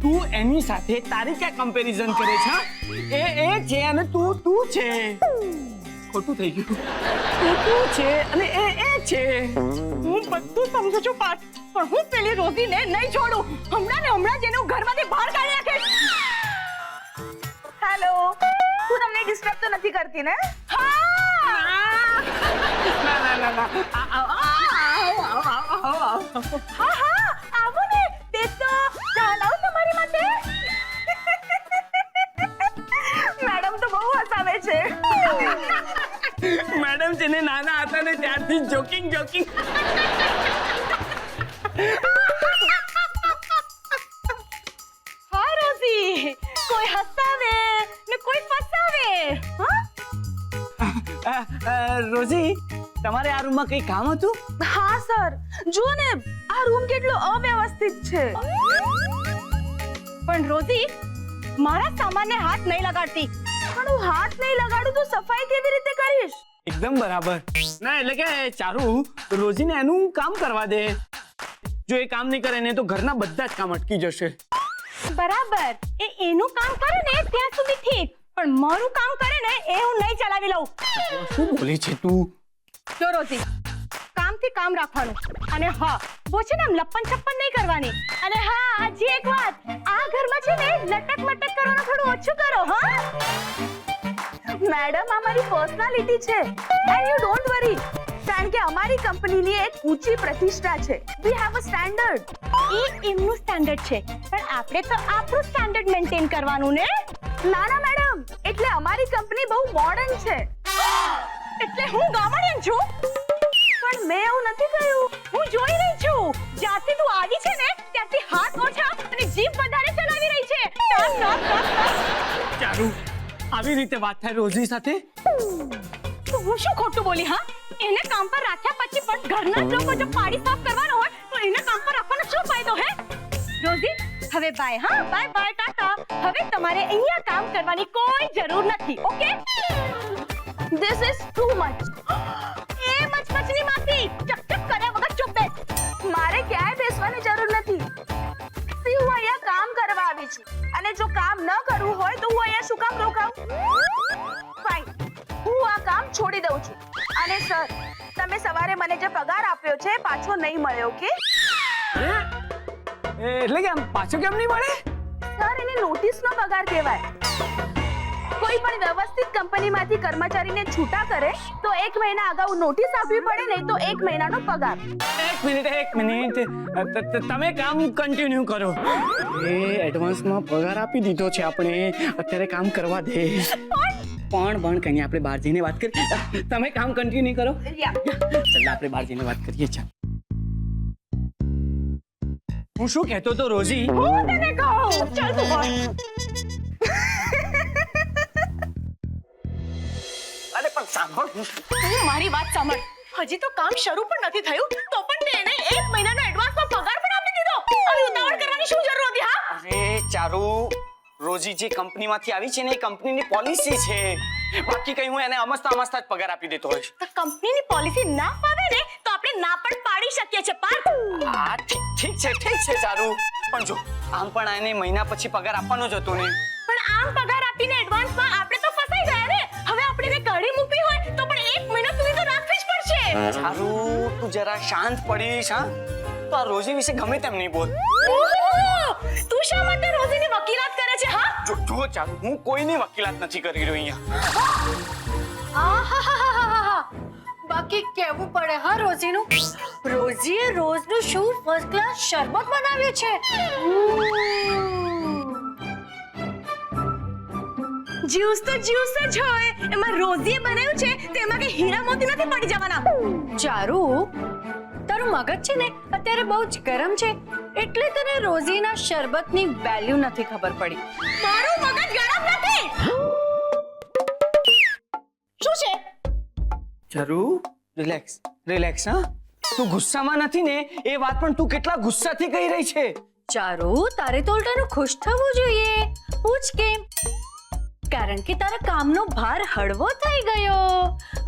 તું એની સાથે તારી ક્યાં કમ્પેરિઝન કરે છે? એ છે અને તું છે. ખોટું થઈ ગયું. તું છે અને એ છે. હું બધું સમજુ છું પાર્થ, પણ હું પેલી રોજીને નહીં છોડું. હમણાં ને હમણાં જ એને હું ઘરમાંથી બહાર કાઢી નાખીશ. હેલો, હું તમને ડિસ્ટર્બ તો નથી કરતી ને? ના. હા, આવો ને. તે તો ચાલાવ તમારી માટે. મેડમ તો બહુ હસાવે છે. મેડમ છે ને નાના હતા ને ત્યારથી જોકિંગ. હા રોજી, કોઈ હસાવે ને કોઈ ફસાવે. રોજી, તમારે આ રૂમમાં કઈ કામ હતું? હા સર, જુઓ ને આ રૂમ કેટલો અવ્યવસ્થિત છે. પણ રોજી, મારા સામાનને હાથ નહીં લગાડતી. પણ હું હાથ નહીં લગાડું તો સફાઈ કેવી રીતે કરીશ? એકદમ બરાબર. ના એટલે કે ચારુ, રોજીને એનું કામ કરવા દે. જો એ કામ નહીં કરે ને તો ઘરના બધા જ કામ અટકી જશે. બરાબર, એનું કામ કરે ને ત્યાં સુધી ઠીક, પણ મારું કામ કરે ને એ હું નહીં ચલાવી લઉં. શું બોલે છે તું? જો રોજી, કામથી કામ રાખવાનું. અને હા, वो છે ને આમ લપન છપ્પન નહીં કરવાની. અને હા, હજી એક વાત, આ ઘરમાં છે ને લટક મટક કરવાનું થોડું ઓછું કરો. હા મેડમ, આ મારી પર્સનાલિટી છે એન્ડ યુ ડોન્ટ વરી. કારણ કે અમારી કંપનીની એક ઊંચી પ્રતિષ્ઠા છે. We have a standard. એ એમનું સ્ટેન્ડર્ડ છે, પણ આપણે તો આપણું સ્ટેન્ડર્ડ મેન્ટેન કરવાનું ને. ના મેડમ, એટલે અમારી કંપની બહુ મોડર્ન છે. એટલે હું ગામડિયન છું? પણ મેં એવું નથી કહ્યું. હું જોઈ રહી છું. જ્યારથી તું આવી છે ને ત્યારથી હાથ ઓછા અને જીભ વધારે ચલાવી રહી છે. ચારુ, આવી રીતે વાત થાય રોજી સાથે? તો હું શું ખોટું બોલી? હા, એને કામ પર રાખ્યા પછી પણ ઘરના જ લોકો જો પાડી સાફ કરવાનો હોય તો એને કામ પર રાખવાનો શું ફાયદો હે? રોજી, હવે બાય. હા, બાય ટાટા. હવે તમારે અહીંયા કામ કરવાની કોઈ જરૂર નથી. Okay? This is too much. એ મચમચની માસી, ચકચક કર્યા વગર ચૂપ બેસ. મારે ક્યાંય બેસવાની જરૂર નથી. સી, હું અહીંયા કામ કરવા આવી છું અને જો કામ ન કરવું હોય તો હું અહીંયા શું કામ રોકાઉં? ફાઇન, હું આ કામ છોડી દઉં છું. અને સર, તમે સવારે મને જે પગાર આપ્યો છે પાછો નહીં મળ્યો. ઓકે? એટલે કે પાછો કેમ નહીં મળે? સર, એને નોટિસનો પગાર કહેવાય. કોઈ પણ વ્યવસ્થિત કંપનીમાંથી કર્મચારીને છૂટા કરે તો 1 મહિના અગાઉ નોટિસ આપવી પડે, નહીં તો 1 મહિનાનો પગાર. એક મિનિટ. તમે કામ કન્ટિન્યુ કરો. એ એડવાન્સમાં પગાર આપી દીધો છે આપણે. અત્યારે કામ કરવા દે. પણ કहीं આપણે બહાર જઈને વાત કરીએ. તમે કામ કન્ટિન્યુ કરો. ચાલ આપણે બહાર જઈને વાત કરીએ. ચાલ. હું શું કહેતો તો રોજી? હું તને કહું. ચાલ તું બોલ. અરે પણ સાંભળ. તું મારી વાત સાંભળ. હજી તો કામ શરૂ પણ નથી થયું તો પણ તે એને 1 મહિનાનો એડવાન્સમાં પગાર પણ આપી દીધો. આવી ઉતાવળ કરવાની શું જરૂર હતી? હા, અરે ચારુ, રોજી જે કંપનીમાંથી આવી છે ને એ કંપનીની પોલિસી છે. બાકી કઈ હું એને અમસ્તા જ પગાર આપી દેતો હોય. તો કંપનીની પોલિસી ના ફાવે ને તો આપણે ના પણ પાડી શકીએ છીએ. પાર્થ, હા ઠીક છે ચારુ, પણ જો આમ પણ આને મહિના પછી પગાર આપવાનો જ હતો ને. પણ આમ પગાર આપીને એડવાન્સમાં આપણે તો ફસાઈ ગયા ને. હવે આપણે એને કાઢી મૂકી હોય તો પણ 1 મહિના સુધી તો રાખવી જ પડશે. ચારુ, તું જરા શાંત પડીશ. હા, તો આ રોજી વિશે ગમે તેમ નહીં બોલ. તું શા માટે રોજીની વકીલાત કરે છે? હા, જો ચારુ, હું કોઈની વકીલાત નથી કરી રહ્યો અહીંયા. આહાહાહાહા. બાકી કેવું પડે હા રોજીનું. રોજીએ રોજનું શું ફર્સ્ટ ક્લાસ શરબત બનાવ્યું છે. જ્યુસ તો જ્યુસ જ હોય. એમાં રોજીએ બનાવ્યું છે તેમાં કે હીરા મોતી નથી પડી જવાના. ચારુ, તારું મગજ છે ને અત્યારે બહુ જ ગરમ છે, એટલે તને રોજીના શરબતની વેલ્યુ નથી ખબર પડી. મારું મગજ ગરમ નથી. શું છે? ચારુ, રિલેક્સ. હા, તું ગુસ્સામાં નથી ને એ વાત પણ તું કેટલા ગુસ્સાથી કહી રહી છે. ચારુ, તારે તો ઉલટાનું ખુશ થવું જોઈએ. પૂછ કેમ? કારણ કે તારા કામનો ભાર હળવો થઈ ગયો.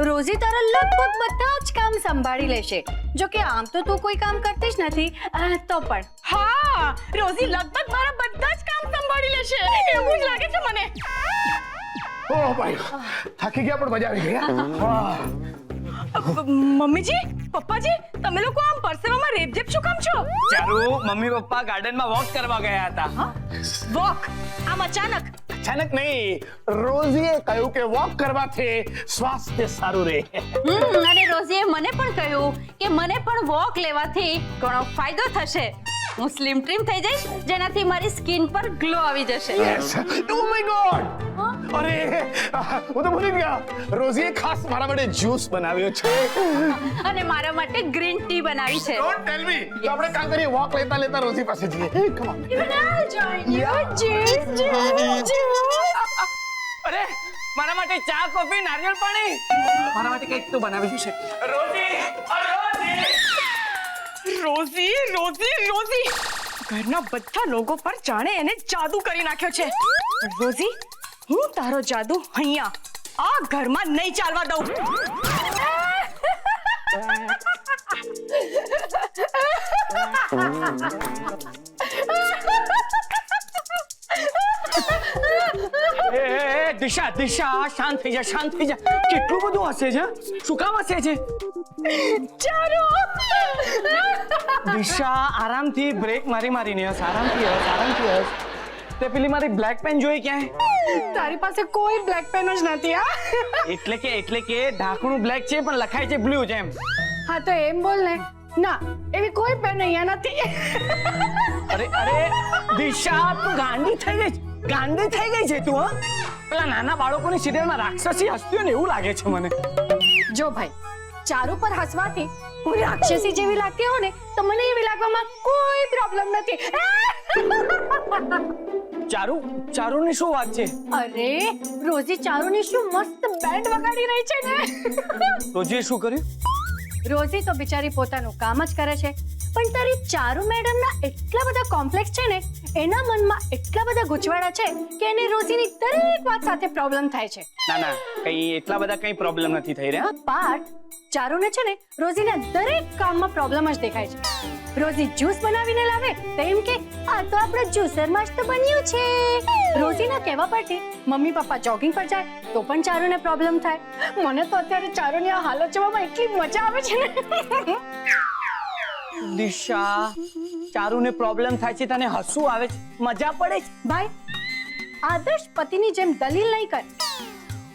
રોજી તારા લગભગ બધા જ કામ સંભાળી લેશે. જો કે આમ તો તું કોઈ કામ કરતી જ નથી, તો પણ હા, રોજી લગભગ મારા બધા જ કામ સંભાળી લેશે એવું જ લાગે છે મને. ઓહ ભાઈ, થાકી ગયા પણ મજા આવી ગઈ હા. વાહ. મમ્મીજી, પપ્પાજી, તમે લોકો આમ પરસેવામાં રેપઝેપ શું કામ છો? ચારુ મમ્મી પપ્પા ગાર્ડનમાં વોક કરવા ગયા હતા. વોક આમ અચાનક? અચાનક નહીં, રોજીએ કહ્યું કે વોક કરવાથી સ્વાસ્થ્ય સારું રહે. અને રોજીએ મને પણ કહ્યું કે મને પણ વોક લેવાથી ઘણો ફાયદો થશે. હું સ્લિમ ટ્રીમ થઈ જઈશ, જેનાથી મારી સ્કિન પર ગ્લો આવી જશે. Yes. Oh my God! અરે હું તો ભૂલી ગયા, રોજીએ ખાસ મારા માટે જ્યુસ બનાવ્યો છે. અને મારા માટે ગ્રીન ટી બનાવી છે. Don't tell me. તો આપણે કામ કરીએ, વોક લેતા લેતા રોજી પાસે જઈએ. Come on. અરે મારા માટે ચા કોફી નારિયેળ પાણી, મારા માટે કંઈક તો બનાવ્યું છે. રોજી, રોજી, રોજી, રોજી, ઘરના બધા લોકો પર જાણે એને જાદુ કરી નાખ્યો છે. રોજી, હું તારો જાદુ અહીંયા આ ઘરમાં નહીં ચાલવા દઉં. એ દિશા દિશા શાંત થઈ જા, શાંત થઈ જા. કેટલું બધું હશે છે, શું કામ હશે છે? ચાલો. દિશા આરામથી બ્રેક મારીને હસ, આરામથી હસ, આરામથી હસ. તે પેલી મારી બ્લેક પેન જોઈ ક્યાંય? તારી પાસે કોઈ બ્લેક પેન જ નથી. એટલે કે ઢાંકણું બ્લેક છે પણ લખાય છે બ્લુ જેમ. હા તો એમ બોલ ને. ના, એવી કોઈ પેન અહીંયા નથી. અરે દિશા તું ગાંડી થઈ ગઈ છે, ગાંડી થઈ ગઈ છે તું. હા, પેલા નાના બાળકોની સિરિયલમાં રાક્ષસી હસતી હોય ને એવું લાગે છે મને. જો ભાઈ, ચારુ પર હસવાથી હું રાક્ષસી જેવી લાગતી હોઉં ને તો મને એવી લાગવામાં કોઈ પ્રોબ્લેમ નથી. ચારુની શું વાત છે? અરે રોજી ચારુની શું મસ્ત બેન્ડ વગાડી રહી છે ને. રોજીએ શું કર્યું? રોજી તો બિચારી પોતાનું કામ જ કરે છે, પણ તારી ચારુ મેડમના એટલા બધા કોમ્પ્લેક્સ છે ને, એના મનમાં એટલા બધા ગૂંચવાડા છે કે એને રોજીની દરેક વાત સાથે પ્રોબ્લેમ થાય છે. ના કઈ એટલા બધા કઈ પ્રોબ્લેમ નથી થઈ રહ્યા. પાર્થ, ચારુને છે ને રોજીના દરેક કામમાં પ્રોબ્લેમ જ દેખાય છે. રોજી જ્યુસ બનાવીને લાવે તો એમ કે આ તો આપણે જ્યુસરમાં જ તો બન્યું છે. રોજીના કહેવા પરથી મમ્મી પપ્પા જોગિંગ પર જાય તો પણ ચારુને પ્રોબ્લેમ થાય. મને તો અત્યારે ચારુની આ હાલત જોવામાં એટલી મજા આવે છે ને. દિશા, ચારુને પ્રોબ્લેમ થાય છે, તને હસવું આવે છે, મજા પડે છે? ભાઈ, આદર્શ પતિની જેમ દલીલ નહીં કર.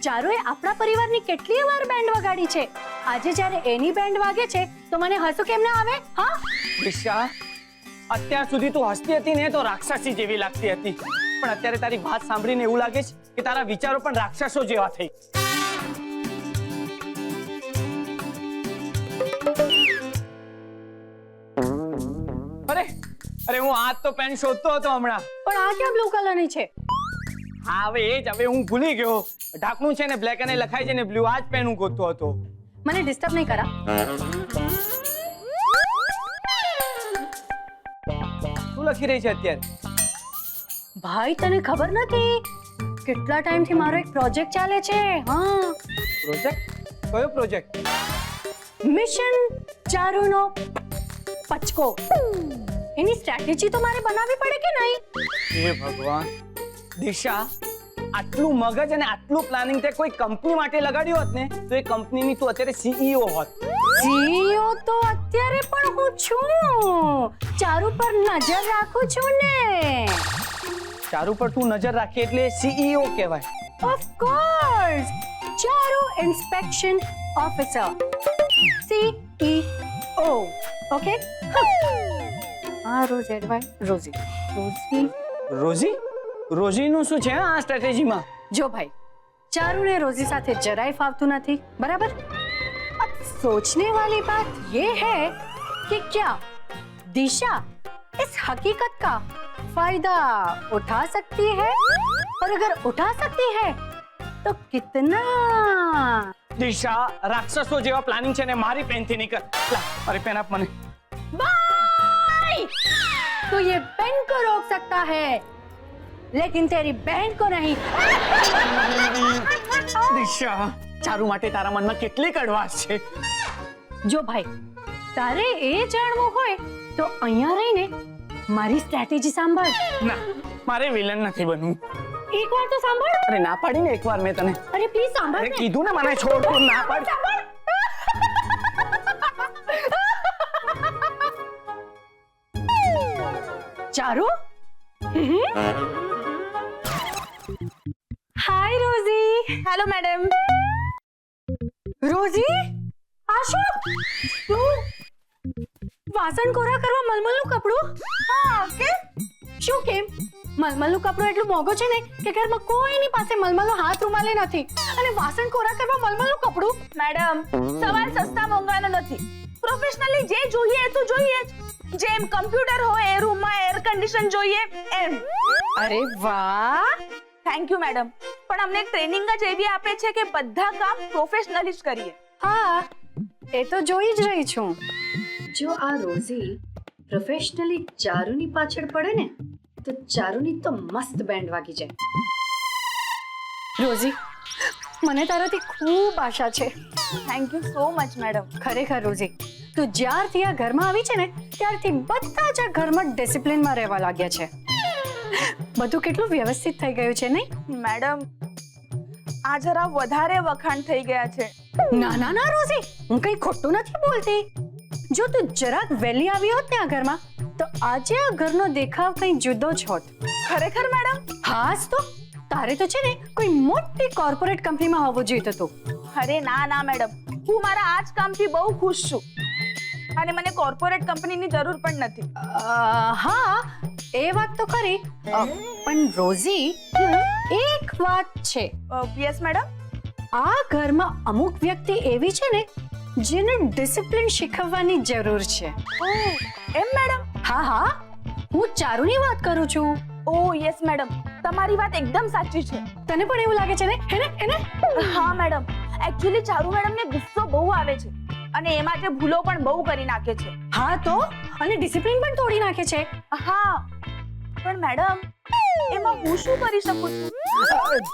ચારુએ આપણા પરિવારની કેટલી વાર બેન્ડ વગાડી છે. આજે જ્યારે એની બેન્ડ વાગે છે તો મને હસવું કેમ ના આવે? હા દિશા, અત્યાર સુધી તું હસતી હતી ને તો રાક્ષસી જેવી લાગતી હતી, પણ અત્યારે તારી વાત સાંભળીને એવું લાગે છે કે તારા વિચારો પણ રાક્ષસો જેવા થઈ. અરે હું આજ તો પેન શોધતો હતો હમણાં. પણ આ ક્યાં બ્લુ કલરની છે? હા હવે હું ભૂલી ગયો. ઢાંકણું છે ને બ્લેક અને લખાય છે ને બ્લુ, આ જ પેન હું ગોતતો હતો. મને ડિસ્ટર્બ નહીં કરા. શું લખી રહી છે અત્યારે? ભાઈ તને ખબર નથી કેટલા ટાઈમથી મારો એક પ્રોજેક્ટ ચાલે છે. હા, પ્રોજેક્ટ? કયો પ્રોજેક્ટ? મિશન ચારુનો પચકો. એની સ્ટ્રેટેજી તો મારે બનાવવી પડે કે નહીં? હે ભગવાન. દિશા, આટલું મગજ અને આટલું પ્લાનિંગ તે કોઈ કંપની માટે લગાડ્યું હોત ને તો એ કંપનીની તું અત્યારે સીઈઓ હોત. સીઈઓ તો અત્યારે પણ હું છું. ચારુ પર નજર રાખું છું ને. ચારુ પર તું નજર રાખી એટલે સીઈઓ કહેવાય. Of course, Charu inspection officer, CEO. Okay. Rosy? રોજીનું શું છે આ સ્ટ્રેટેજીમાં? જો ભાઈ, चारू ने रोजी साथे जराय फावतू नहीं, बराबर? अब सोचने वाली बात ये है कि क्या दिशा इस हकीकत का फायदा उठा सकती है, और अगर उठा सकती है तो कितना? दिशा राक्षसो जेवा प्लानिंग छे ने मारी पेन थी निकल, ला मारी पेन आप मने। भाई तो ये पेन को रोक सकता है लेकिन तेरी बहन को नहीं। દિશા, ચારુ માટે તારા મનમાં કેટલી કડવાશ છે. જો ભાઈ તારે એ જાણવું હોય તો અહીંયા રહીને મારી સ્ટ્રેટેજી સાંભળ. ના, મારે વિલન નથી બનવું. એકવાર તો સાંભળ. અરે ના પાડી ને એકવાર મેં તને. અરે પ્લીઝ સાંભળ અરે ને. કીધું ને મને છોડ, તું ના પાડ. ચારુ. હાય રોઝી. Hello madam. રોઝી, આ શું? તું વાસણ કોરા કરવા મલમલનું કપડું? હા કે શું કેમ? મલમલનું કપડું એટલું મોંઘું છે ને કે ઘરમાં કોઈની પાસે મલમલનો હાથ રૂમાલે નથી, અને વાસણ કોરા કરવા મલમલનું કપડું? મેડમ, સવાલ સસ્તા મોંઘાનો નથી. પ્રોફેશનલી જે જોઈએ એ તો જોઈએ જ. જેમ કમ્પ્યુટર હોય એ રૂમમાં એર કન્ડિશન જોઈએ એમ. અરે વાહ. થેન્ક યુ મેડમ, પણ અમને ટ્રેનિંગ જ એવી આપે છે કે બધા કામ પ્રોફેશનલી જ કરીએ. હા, એ તો જોઈ જ રહી છું. જો આ રોઝી પ્રોફેશનલી ચારુની પાછળ પડે ને તો ચારુની તો મસ્ત બેન્ડ વાગી જાય. રોઝી, મને તારાથી ખૂબ આશા છે. Thank you so much madam. ખરેખર રોઝી, તું જ્યારથી આ ઘરમાં આવી છે ને ત્યારથી બધા જ આ ઘરમાં ડિસિપ્લિનમાં રહેવા લાગ્યા છે. બધું કેટલું વ્યવસ્થિત થઈ ગયું છે નહીં? મેડમ, આ જરા વધારે વખાણ થઈ ગયા છે. ના ના ના રોઝી, હું કઈ ખોટું નથી બોલતી. જો તું જરાક વહેલી આવી હોત ને આ ઘરમાં તો આજે આ ઘરનો દેખાવ કઈ જુદો જ હોત. ખરેખર મેડમ? હાસ તો તારે તો છે ને કોઈ મોટી કોર્પોરેટ કંપનીમાં હોવું જોઈએ હતું. અરે ના ના મેડમ, હું મારા આ જ કામથી બહુ ખુશ છું અને મને કોર્પોરેટ કંપનીની જરૂર પણ નથી. હા, એ વાત તો ખરી. પણ રોઝી, એક વાત છે. Yes madam. આ ઘરમાં અમુક વ્યક્તિ એવી છે ને જેને ડિસિપ્લિન શીખવવાની જરૂર છે. એમ મેડમ? હા હા, હું ચારુની વાત કરું છું. ઓહ યસ મેડમ, તમારી વાત એકદમ સાચી છે. તને પણ એવું લાગે છે ને? હેને? હા મેડમ, એકચ્યુઅલી ચારુ મેડમને ગુસ્સો બહુ આવે છે અને એ માટે ભૂલો પણ બહુ કરી નાખે છે. હા તો, અને ડિસિપ્લિન પણ તોડી નાખે છે. હા, પણ મેડમ એમાં હું શું કરી શકું છું?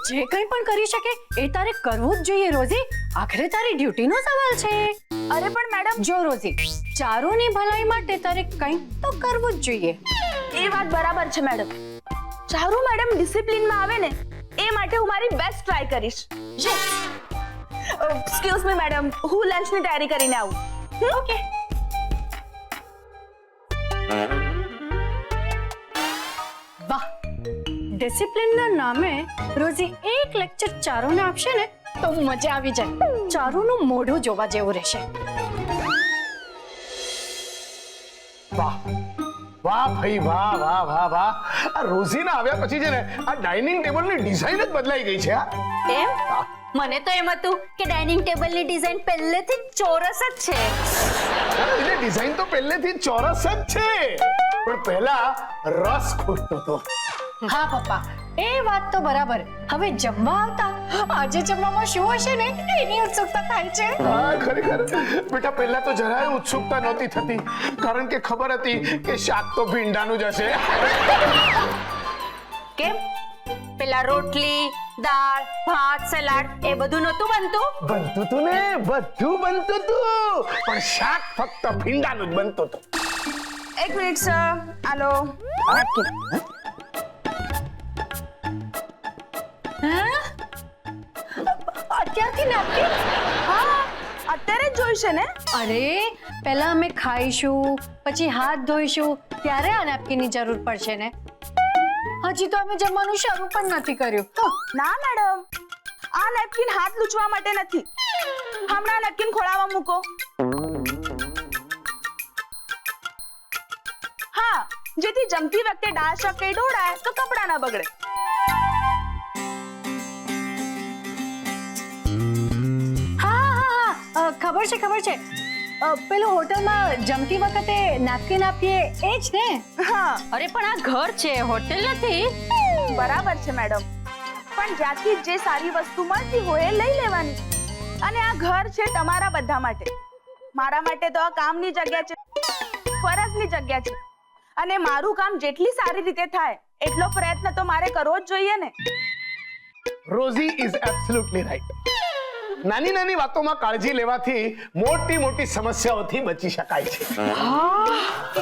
જે કંઈ પણ કરી શકે એ તારે કરવું જ જોઈએ રોઝી. આખરે તારી ડ્યુટીનો સવાલ છે. અરે પણ મેડમ, જો રોઝી, ચારુની ભલાઈ માટે તારે કંઈક તો કરવું જ જોઈએ. એ વાત બરાબર છે મેડમ. ચારુ મેડમ ડિસિપ્લિનમાં આવે ને એ માટે હું મારી બેસ્ટ ટ્રાય કરીશ. એક્સક્યુઝ મી મેડમ, હું લંચની તૈયારી કરીને આવું. ઓકે. વાહ, ડિસિપ્લિનના નામે રોઝી એક લેક્ચર ચારુને આપશે ને તો મજા આવી જાય. ચારુનું મોઢું જોવા જેવું રહેશે. વાહ વાહ ભાઈ, વાહ વાહ વાહ વાહ. આ રોઝીના આવ્યા પછી છે ને આ ડાઇનિંગ ટેબલની ડિઝાઇન જ બદલાઈ ગઈ છે. એમ? મને તો એમ હતું કે ડાઇનિંગ ટેબલની ડિઝાઇન પહેલેથી જ ચોરસ જ છે. એટલે ડિઝાઇન તો પહેલેથી જ ચોરસ જ છે, પણ પહેલા રસ ખૂટતો હતો. હા પપ્પા, એ વાત તો બરાબર. હવે જમવા આવતા આજે જમવામાં શું હશે ને એની ઉત્સુકતા થાય છે. હા ખરેખર બેટા, પહેલા તો જરાય ઉત્સુકતા નહોતી થતી, કારણ કે ખબર હતી કે શાક તો ભીંડાનું જ હશે. કેમ? પેલા રોટલી, દાળ, ભાત, સલાડ એ બધું નહોતું બનતું? બનતું તું ને, બધું બનતું તું, પણ શાક ફક્ત ભીંડાનું જ બનતું હતું. એક મિનિટ સર, આલો. અત્યારથી નાખી? હા, અત્યારે જ જોઈશે ને. અરે પહેલા અમે ખાઈશું, પછી હાથ ધોઈશું, ત્યારે આ નેપકિનની જરૂર પડશે ને. હજી તો અમે જમવાનું શરૂ પણ નથી કર્યું. ના મેડમ, આ નેપકિન હાથ લૂછવા માટે નથી. હમણાં નેપકિન ખોળામાં મૂકો. હા, જેથી જમતી વખતે દાળ શાક કઈ ઢોળાય તો કપડા ના બગડે. ખબર છે. પેલું હોટલમાં જમતી વખતે નેપકિન આપીએ એ જ ને? હા. અરે પણ આ ઘર છે, હોટેલ નથી. બરાબર છે મેડમ, પણ જ્યાંથી જે સારી વસ્તુ મળતી હોય એ લઈ લેવાની. અને આ ઘર છે તમારા બધા માટે. મારા માટે તો આ કામની જગ્યા છે, ફરજની જગ્યા છે. અને મારું કામ જેટલી સારી રીતે થાય એટલો પ્રયત્ન તો મારે કરવો જ જોઈએ ને. Rosy is absolutely right. નાની નાની વાતોમાં કાળજી લેવાથી મોટી મોટી સમસ્યાઓથી બચી શકાય છે.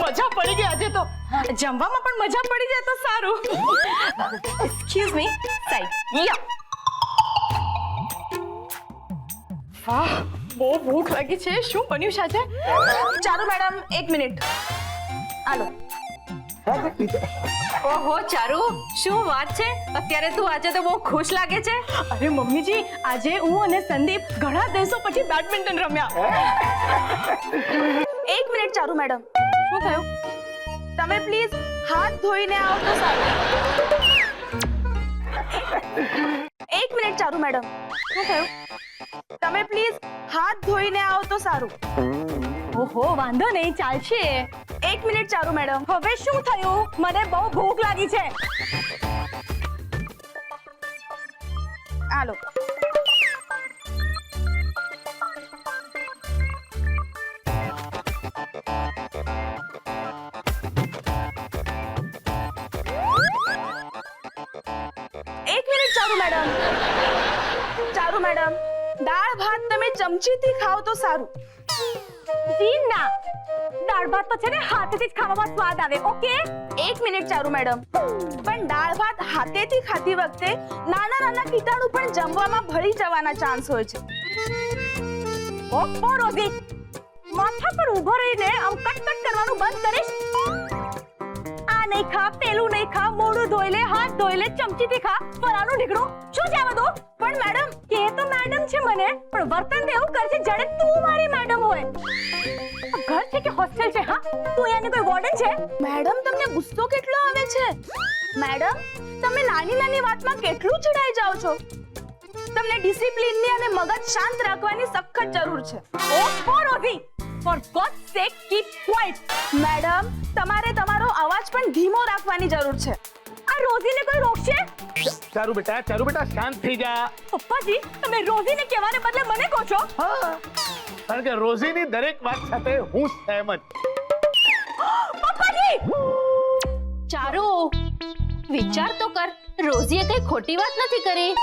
મજા પડી ગઈ આજે તો. જમવામાં પણ મજા પડી જાય તો સારું. એક્સક્યુઝ મી, સાઈડ યા. વાહ, બહુ ભૂખ લાગી છે. શું બન્યું છે આજે? ચારુ મેડમ 1 મિનિટ. હાલો. ઓહો ચારુ, શું વાત છે? અત્યારે તું આજે તો બહુ ખુશ લાગે છે. અરે મમ્મીજી, આજે હું અને સંદીપ ઘણા દિવસો પછી બેડમિન્ટન રમ્યા. 1 મિનિટ ચારુ મેડમ. શું થયું? તમે પ્લીઝ હાથ ધોઈને આવો તો સારું. 1 મિનિટ ચારુ મેડમ. શું થયું? તમે પ્લીઝ હાથ ધોઈને આવો તો સારું. ઓહો, વાંધો નહીં, ચાલશે. 1 મિનિટ ચારુ મેડમ. હવે શું થયું? મને બહુ ભૂખ લાગી છે. હાલો. એક મિનિટ ચારુ મેડમ. ચારુ મેડમ, દાળ ભાત તમે ચમચીથી ખાઓ તો સારું. જી ના, દાળ ભાત તો છે ને હાથેથી જ ખાવામાં સ્વાદ આવે. ઓકે. 1 minute Charu madam. પણ દાળ ભાત હાથેથી ખાતી વખતે નાના નાના કીટાણુ પણ જમવામાં ભળી જવાના ચાન્સ હોય છે. ઓહો રોઝી, માથા પર ઊભો રહીને આમ કટ કરવાનું બંધ કરીશ? આ નહીં ખા, પેલું નહીં ખા, મોઢું ધોઈ લે, હાથ ધોઈ લે, ચમચીથી ખા, ફરાનું ઢીકણું. શું છે આ બધું? પણ મેડમ, કે તો મેડમ છે મને, પણ વર્તન તો એવું કરે છે જાણે તું મારી મેડમ હોય. આ ઘર છે કે હોસ્ટેલ છે? હા, તું અહીંયાની કોઈ વોર્ડન છે? મેડમ તમને ગુસ્સો કેટલો આવે છે? મેડમ, તમે નાની નાની વાતમાં કેટલું ચીડાઈ જાઓ છો. તમને ડિસિપ્લિનની અને મગજ શાંત રાખવાની સખત જરૂર છે. ઓહો રોઝી, ફોર ગોડ સેક કીપ ક્વાઇટ. મેડમ, તમારે તમારો અવાજ પણ ધીમો રાખવાની જરૂર છે. આ રોઝીને કોઈ રોકશે? ચારુ બેટા શાંત થઈ જા. પપ્પાજી, તમે રોઝીને કહેવાને બદલે મને કહો છો? હા, કારણ કે રોઝીની દરેક વાત સાથે હું સહેમત. પપ્પાજી! ચારુ, વિચાર તો કર, રોઝીએ કઈ ખોટી વાત નથી કરી.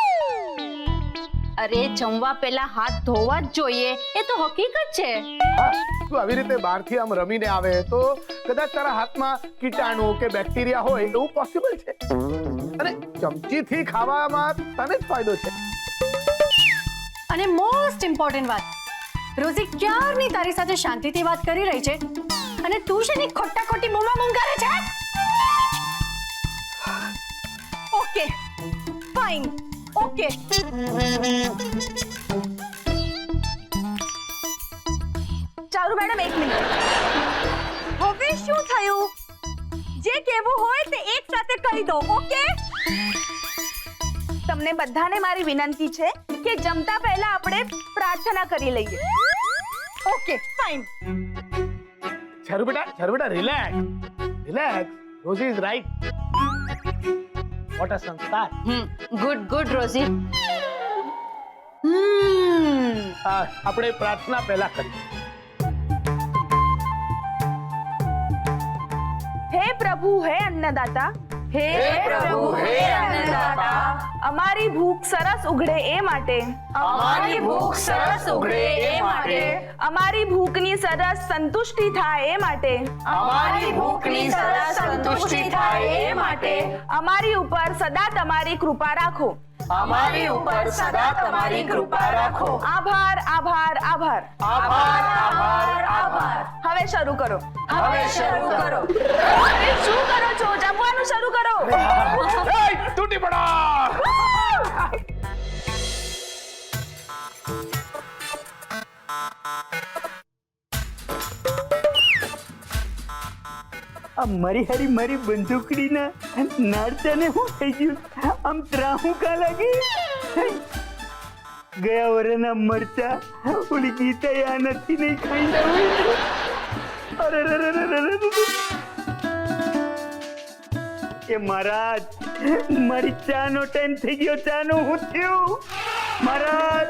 અરે જમવા પહેલા હાથ ધોવા જ જોઈએ, એ તો હકીકત છે. હા, તું આવી રીતે બહારથી આમ રમીને આવે તો કદાચ તારા હાથમાં કીટાણુ કે બેક્ટેરિયા હોય એવું પોસિબલ છે. અને ચમચીથી ખાવામાં તને જ ફાયદો છે. અને મોસ્ટ ઇમ્પોર્ટન્ટ વાત, રોઝી ક્યારની તારી સાથે શાંતિથી વાત કરી રહી છે અને તું છે ને ખોટા ખોટી બૂમા કરે છે. Okay, fine. Okay. Charu madam 1 minute. હવે શું થયું? જે કહેવું હોય તે એક સાથે કહી દો. ઓકે? તમને બધાને મારી વિનંતી છે કે જમતા પહેલા આપણે પ્રાર્થના કરી લઈએ. Okay, fine. ચારુ બેટા relax. Rosy is right. What a સંસ્કાર. Good Rosy. આપણે પ્રાર્થના પહેલા કરીએ. હે પ્રભુ, હે અન્નદાતા, હે પ્રભુ, હે અન્નદાતા, અમારી ભૂખ સરસ ઉઘડે એ માટે, અમારી ભૂખ સરસ ઉઘડે એ માટે, અમારી ભૂખની સરસ સંતુષ્ટિ થાય એ માટે, અમારી ભૂખની સરસ સંતુષ્ટિ થાય એ માટે, અમારી ઉપર સદા તમારી કૃપા રાખો. અમારી ઉપર સદા તમારી કૃપા રાખો. આભાર, આભાર, આભાર. આભાર, આભાર, આભાર. હવે શરૂ કરો. હવે શરૂ કરો. અરે શું કરો છો? જમવાનું શરૂ કરો. તૂટી પડા. આ મારી બંદૂકડીના નારદાને શું થઈ ગયું? આમ ત્રાહું કા લાગી? ગયા વરના મરચા ઓલી ગીતા આ નથી નહીં ખાઈ લાવી. અરે એ મહારાજ, મારી ચાનો ટાઈમ થઈ ગયો. ચાનો હું થયું મહારાજ?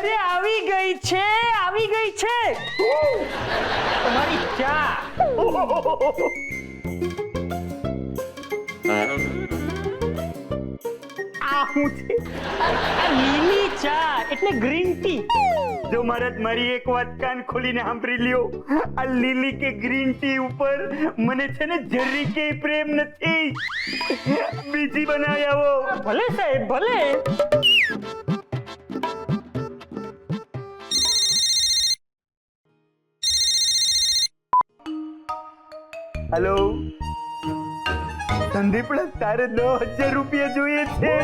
અરે આવી ગઈ છે તમારી ચા. હું છે? આ લીલી ચા એટલે ગ્રીન ટી. જો મહારાજ મારી એક વાત કાન ખોલીને સાંભળી લ્યો, આ લીલી કે ગ્રીન ટી ઉપર મને છે ને જરી કે પ્રેમ નથી. બીજી બનાવી આવો. ભલે સાહેબ ભલે. હેલો સંદીપ, તારે 10,000 રૂપિયા જોઈએ છે.